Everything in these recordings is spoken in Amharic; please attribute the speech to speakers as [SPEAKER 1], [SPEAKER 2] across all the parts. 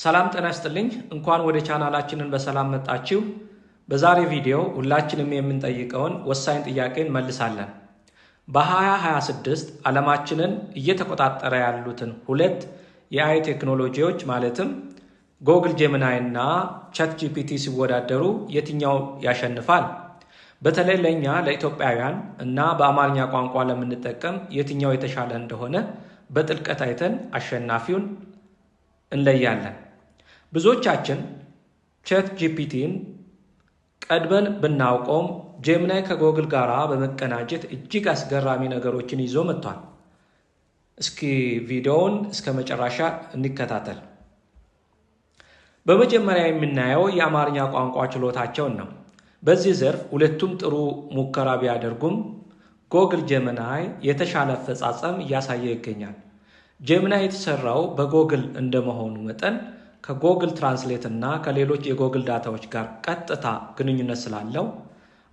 [SPEAKER 1] ሰላም ጤና ይስጥልኝ እንኳን ወደ ቻናላችንን በሰላም መጣችሁ። በዛሬ ቪዲዮ ሁላችንም የምንጠይቀውን ወሳኝ ጥያቄን መልሳለን። በ2026 ዓለማችንን እየተቆጣጠረ ያሉትን ሁለት የአይ ቴክኖሎጂዎች ማለትም ጎግል ጄሚናይ እና ቻትጂፒቲ ሲወዳደሩ የትኛው ያሸንፋል? በተለይ ለኛ ለኢትዮጵያውያን እና በአማርኛ ቋንቋ ለምንጠቀም የትኛው የተሻለ እንደሆነ በጥልቀት አይተን አሸናፊውን እንለያለን። ብዙዎቻችን ቻትጂፒቲን ቀድመን ብናውቀውም ጄሚናይ ከጎግል ጋር በመቀናጀት እጅግ አስገራሚ ነገሮችን ይዞ መጥቷል። እስኪ ቪዲዮውን እስከ መጨረሻ እንከታተል። በመጀመሪያ የምናየው የአማርኛ ቋንቋ ችሎታቸውን ነው። በዚህ ዘርፍ ሁለቱም ጥሩ ሙከራ ቢያደርጉም ጎግል ጄሚናይ የተሻለ አፈጻጸም እያሳየ ይገኛል። ጄሚናይ የተሰራው በጎግል እንደመሆኑ መጠን ከጎግል ትራንስሌት እና ከሌሎች የጎግል ዳታዎች ጋር ቀጥታ ግንኙነት ስላለው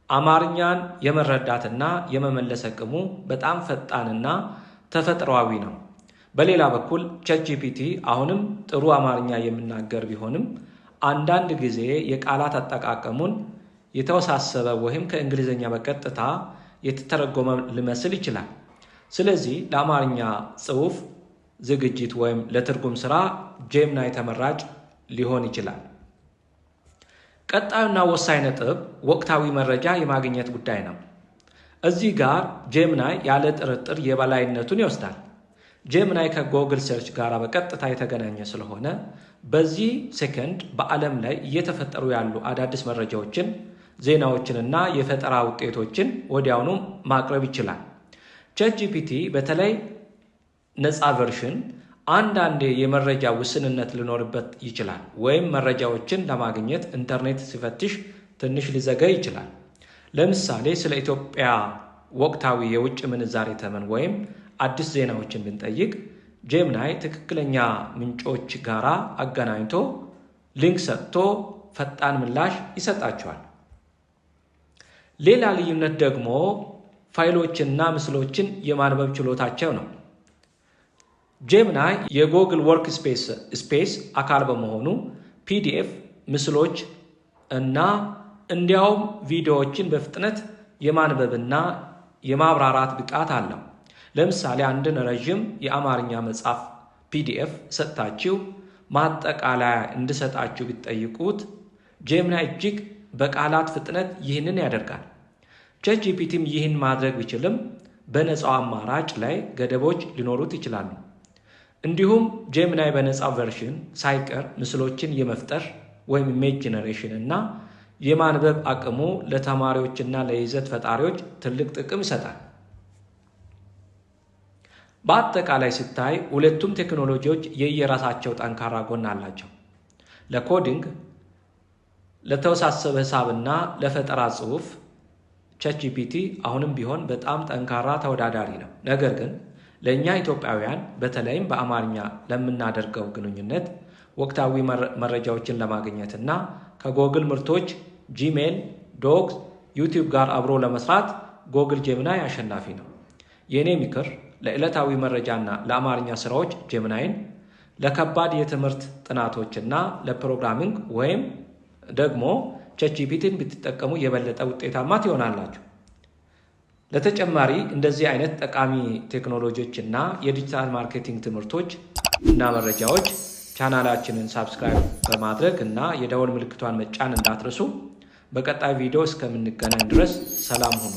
[SPEAKER 1] አማርኛን የመረዳትና የመመለስ አቅሙ በጣም ፈጣንና ተፈጥሯዊ ነው። በሌላ በኩል ቻትጂፒቲ አሁንም ጥሩ አማርኛ የሚናገር ቢሆንም አንዳንድ ጊዜ የቃላት አጠቃቀሙን የተወሳሰበ ወይም ከእንግሊዝኛ በቀጥታ የተተረጎመ ሊመስል ይችላል። ስለዚህ ለአማርኛ ጽሑፍ ዝግጅት ወይም ለትርጉም ስራ ጄሚናይ ተመራጭ ሊሆን ይችላል። ቀጣዩና ወሳኝ ነጥብ ወቅታዊ መረጃ የማግኘት ጉዳይ ነው። እዚህ ጋር ጄሚናይ ያለ ጥርጥር የበላይነቱን ይወስዳል። ጄሚናይ ከጎግል ሰርች ጋር በቀጥታ የተገናኘ ስለሆነ በዚህ ሴከንድ በዓለም ላይ እየተፈጠሩ ያሉ አዳዲስ መረጃዎችን፣ ዜናዎችንና የፈጠራ ውጤቶችን ወዲያውኑ ማቅረብ ይችላል። ቻትጂፒቲ በተለይ ነፃ ቨርሽን አንዳንዴ የመረጃ ውስንነት ሊኖርበት ይችላል፣ ወይም መረጃዎችን ለማግኘት ኢንተርኔት ሲፈትሽ ትንሽ ሊዘገይ ይችላል። ለምሳሌ ስለ ኢትዮጵያ ወቅታዊ የውጭ ምንዛሬ ተመን ወይም አዲስ ዜናዎችን ብንጠይቅ ጄሚናይ ትክክለኛ ምንጮች ጋራ አገናኝቶ ሊንክ ሰጥቶ ፈጣን ምላሽ ይሰጣቸዋል። ሌላ ልዩነት ደግሞ ፋይሎችንና ምስሎችን የማንበብ ችሎታቸው ነው። ጄሚናይ የጎግል ወርክ ስፔስ አካል በመሆኑ ፒዲኤፍ፣ ምስሎች እና እንዲያውም ቪዲዮዎችን በፍጥነት የማንበብና የማብራራት ብቃት አለው። ለምሳሌ አንድን ረዥም የአማርኛ መጽሐፍ ፒዲኤፍ ሰጥታችሁ ማጠቃለያ እንዲሰጣችሁ ቢጠይቁት ጄሚናይ እጅግ በቃላት ፍጥነት ይህንን ያደርጋል። ቻትጂፒቲም ይህን ማድረግ ቢችልም በነፃው አማራጭ ላይ ገደቦች ሊኖሩት ይችላሉ። እንዲሁም ጄሚናይ በነፃው ቨርሽን ሳይቀር ምስሎችን የመፍጠር ወይም ኢሜጅ ጄነሬሽን እና የማንበብ አቅሙ ለተማሪዎችና ለይዘት ፈጣሪዎች ትልቅ ጥቅም ይሰጣል። በአጠቃላይ ሲታይ ሁለቱም ቴክኖሎጂዎች የየራሳቸው ጠንካራ ጎን አላቸው። ለኮዲንግ፣ ለተወሳሰበ ሂሳብና ለፈጠራ ጽሑፍ ቻትጂፒቲ አሁንም ቢሆን በጣም ጠንካራ ተወዳዳሪ ነው። ነገር ግን ለእኛ ኢትዮጵያውያን በተለይም በአማርኛ ለምናደርገው ግንኙነት ወቅታዊ መረጃዎችን ለማግኘት እና ከጎግል ምርቶች ጂሜል፣ ዶክስ፣ ዩቲዩብ ጋር አብሮ ለመስራት ጎግል ጄሚናይ አሸናፊ ነው። የእኔ ምክር ለዕለታዊ መረጃና ለአማርኛ ስራዎች ጄሚናይን፣ ለከባድ የትምህርት ጥናቶችና ለፕሮግራሚንግ ወይም ደግሞ ቻትጂፒቲን ብትጠቀሙ የበለጠ ውጤታማ ትሆናላችሁ። ለተጨማሪ እንደዚህ አይነት ጠቃሚ ቴክኖሎጂዎች እና የዲጂታል ማርኬቲንግ ትምህርቶች እና መረጃዎች ቻናላችንን ሳብስክራይብ በማድረግ እና የደወል ምልክቷን መጫን እንዳትረሱ። በቀጣይ ቪዲዮ እስከምንገናኝ ድረስ ሰላም ሁኑ።